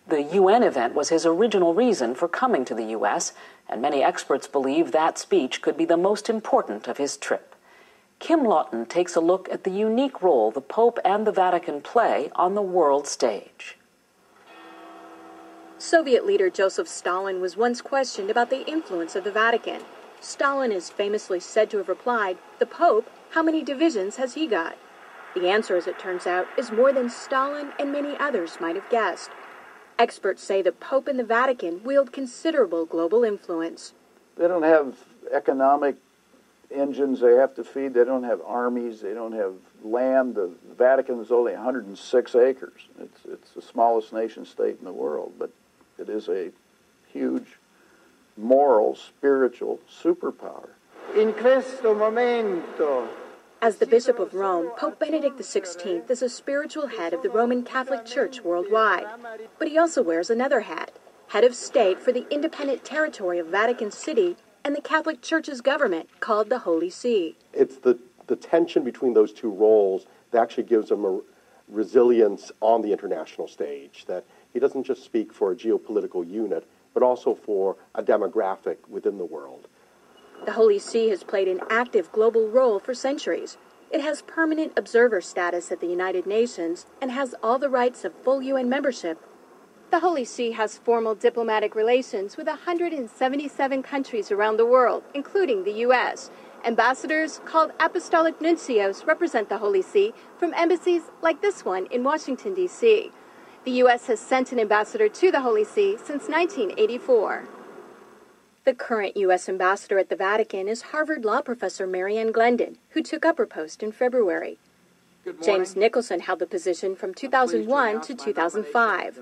The UN event was his original reason for coming to the U.S., and many experts believe that speech could be the most important of his trip. Kim Lawton takes a look at the unique role the Pope and the Vatican play on the world stage. Soviet leader Joseph Stalin was once questioned about the influence of the Vatican. Stalin is famously said to have replied, "The Pope, how many divisions has he got?" The answer, as it turns out, is more than Stalin and many others might have guessed. Experts say the Pope and the Vatican wield considerable global influence. They don't have economic engines they have to feed. They don't have armies. They don't have land. The Vatican is only 106 acres. It's the smallest nation state in the world, but it is a huge moral, spiritual superpower. In questo momento. As the Bishop of Rome, Pope Benedict XVI is a spiritual head of the Roman Catholic Church worldwide. But he also wears another hat, head of state for the independent territory of Vatican City and the Catholic Church's government, called the Holy See. It's the tension between those two roles that actually gives him a resilience on the international stage, that he doesn't just speak for a geopolitical unit, but also for a demographic within the world. The Holy See has played an active global role for centuries. It has permanent observer status at the United Nations and has all the rights of full UN membership. The Holy See has formal diplomatic relations with 177 countries around the world, including the U.S. Ambassadors, called apostolic nuncios, represent the Holy See from embassies like this one in Washington, D.C. The U.S. has sent an ambassador to the Holy See since 1984. The current U.S. ambassador at the Vatican is Harvard law professor Marianne Glendon, who took up her post in February. James Nicholson held the position from 2001 to 2005.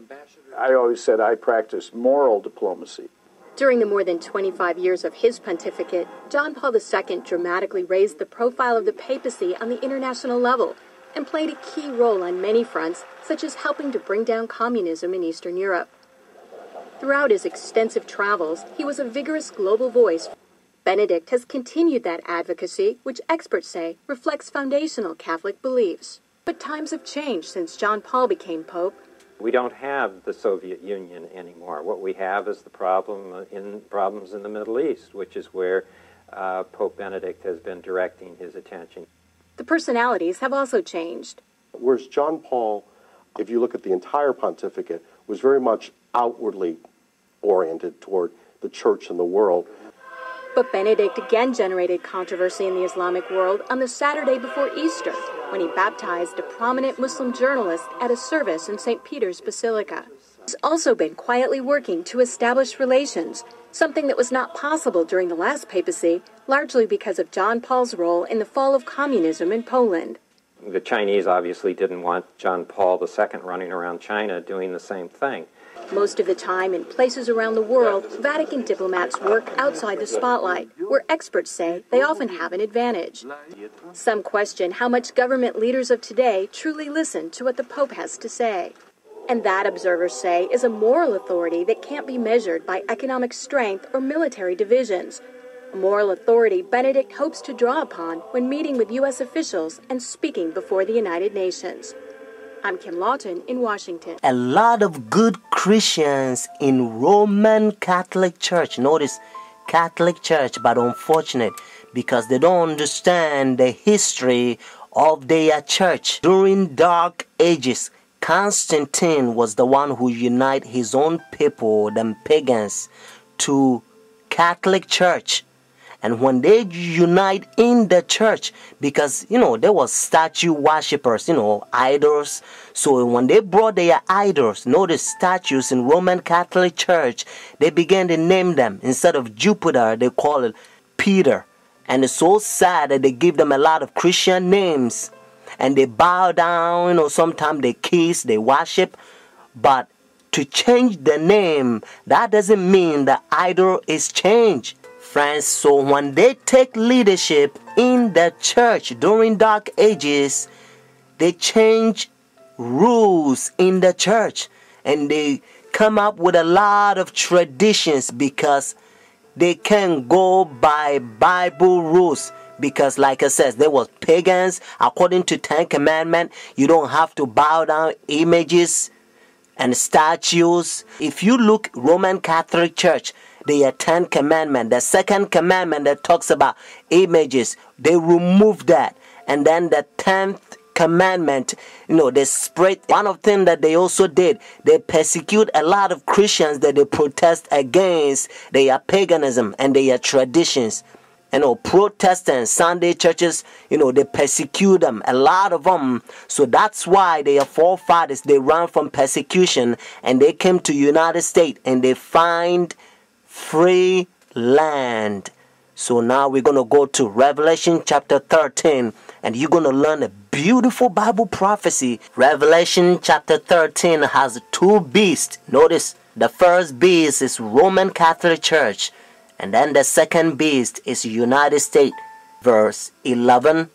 I always said I practiced moral diplomacy. During the more than 25 years of his pontificate, John Paul II dramatically raised the profile of the papacy on the international level and played a key role on many fronts, such as helping to bring down communism in Eastern Europe. Throughout his extensive travels, he was a vigorous global voice. Benedict has continued that advocacy, which experts say reflects foundational Catholic beliefs. But times have changed since John Paul became Pope. We don't have the Soviet Union anymore. What we have is the problems in the Middle East, which is where Pope Benedict has been directing his attention. The personalities have also changed. Whereas John Paul, if you look at the entire pontificate, was very much outwardly oriented toward the church and the world. But Benedict again generated controversy in the Islamic world on the Saturday before Easter, when he baptized a prominent Muslim journalist at a service in St. Peter's Basilica. He's also been quietly working to establish relations, something that was not possible during the last papacy, largely because of John Paul's role in the fall of communism in Poland. The Chinese obviously didn't want John Paul II running around China doing the same thing. Most of the time, in places around the world, Vatican diplomats work outside the spotlight, where experts say they often have an advantage. Some question how much government leaders of today truly listen to what the Pope has to say. And that, observers say, is a moral authority that can't be measured by economic strength or military divisions. A moral authority Benedict hopes to draw upon when meeting with U.S. officials and speaking before the United Nations. I'm Kim Lawton in Washington. A lot of good Christians in Roman Catholic Church, notice Catholic Church, but unfortunate because they don't understand the history of their church. During Dark Ages, Constantine was the one who united his own people, them pagans, to Catholic Church. And when they unite in the church, because, there was statue worshippers, idols. So when they brought their idols, notice statues in Roman Catholic Church, they began to name them. Instead of Jupiter, they call it Peter. And it's so sad that they give them a lot of Christian names. And they bow down, sometimes they kiss, they worship. But to change the name, that doesn't mean the idol is changed. Friends, so when they take leadership in the church during Dark Ages, they change rules in the church and they come up with a lot of traditions because they can't go by Bible rules. Because like I said, there was pagans. According to Ten Commandments, you don't have to bow down images and statues. If you look Roman Catholic Church, the 10 commandment, the second commandment that talks about images, they remove that. And then the 10th commandment, they spread. One of the things that they also did, they persecute a lot of Christians that they protest against their paganism and their traditions. Protestants, Sunday churches, they persecute them, a lot of them. So that's why their forefathers, they ran from persecution and they came to United States and they find free land. So now we're going to go to Revelation chapter 13 and you're going to learn a beautiful Bible prophecy. Revelation chapter 13 has 2 beasts. Notice the first beast is Roman Catholic Church. And then the second beast is United States. Verse 11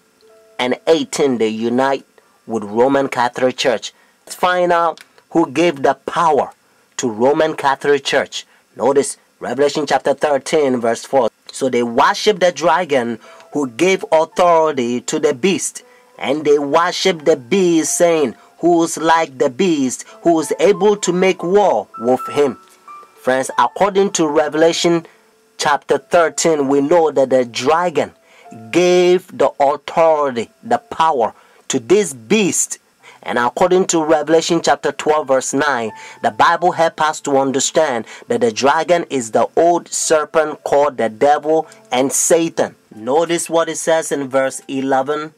and 18, they unite with Roman Catholic Church. Let's find out who gave the power to Roman Catholic Church. Notice Revelation chapter 13 verse 4. So they worship the dragon who gave authority to the beast. And they worship the beast, saying, who's like the beast, who is able to make war with him. Friends, according to Revelation chapter 13, we know that the dragon gave the authority, the power to this beast. And according to Revelation chapter 12 verse 9, the Bible helps us to understand that the dragon is the old serpent called the devil and Satan. Notice what it says in verse 11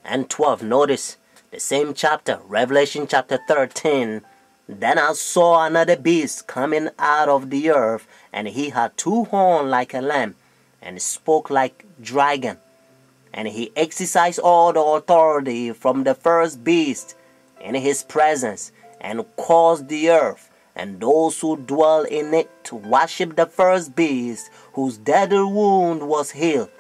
and 12. Notice the same chapter, Revelation chapter 13. Then I saw another beast coming out of the earth, and he had 2 horns like a lamb, and spoke like dragon. And he exercised all the authority from the first beast in his presence, and caused the earth and those who dwell in it to worship the first beast, whose deadly wound was healed.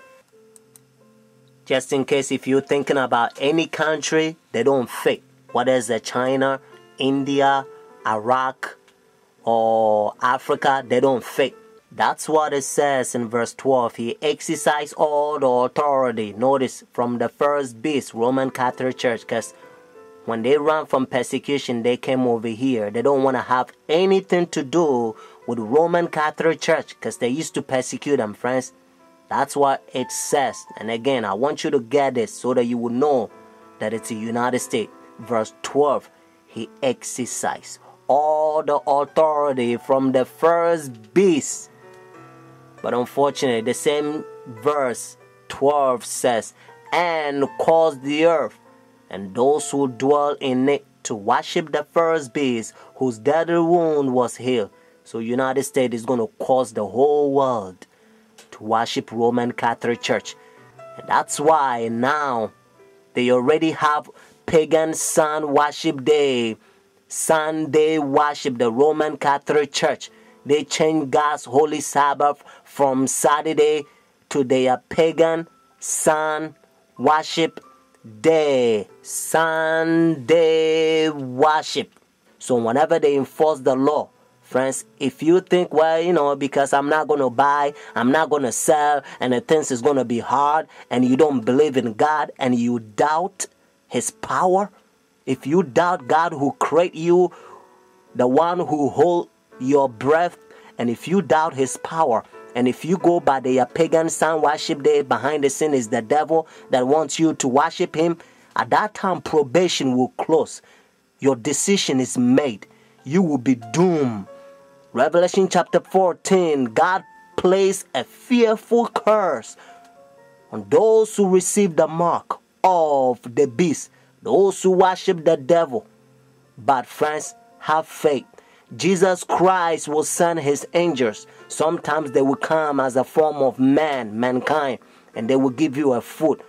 Just in case if you're thinking about any country, they don't fit. Whether it's China, India, Iraq, or Africa, they don't fit. That's what it says in verse 12. He exercised all the authority. Notice from the first beast, Roman Catholic Church, because when they ran from persecution, they came over here. They don't want to have anything to do with Roman Catholic Church because they used to persecute them, friends. That's what it says. And again, I want you to get this so that you will know that it's the United States. Verse 12, he exercised all the authority from the first beast. But unfortunately, the same verse 12 says, and caused the earth and those who dwell in it to worship the first beast, whose deadly wound was healed. So United States is going to cause the whole world to worship Roman Catholic Church. And that's why now they already have pagan sun worship day, Sunday worship, the Roman Catholic Church. They change God's holy Sabbath from Saturday to their pagan sun worship day, Sunday worship. So whenever they enforce the law, friends, if you think, well, because I'm not going to buy, I'm not going to sell, and the things is going to be hard, and you don't believe in God, and you doubt his power, if you doubt God who created you, the one who holds your breath, and if you doubt his power, and if you go by the pagan sun worship day, behind the scene is the devil that wants you to worship him, at that time probation will close. Your decision is made. You will be doomed. Revelation chapter 14, God placed a fearful curse on those who receive the mark of the beast, those who worship the devil. But friends, have faith. Jesus Christ will send his angels. Sometimes they will come as a form of mankind, and they will give you a food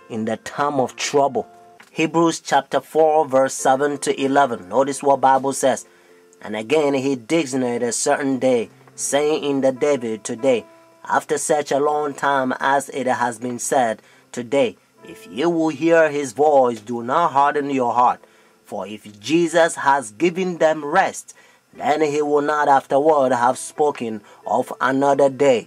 in the time of trouble. Hebrews chapter 4 verse 7 to 11. Notice what Bible says. And again he designated a certain day, saying in the David today, after such a long time as it has been said, today, if you will hear his voice, do not harden your heart. For if Jesus has given them rest, then he will not afterward have spoken of another day.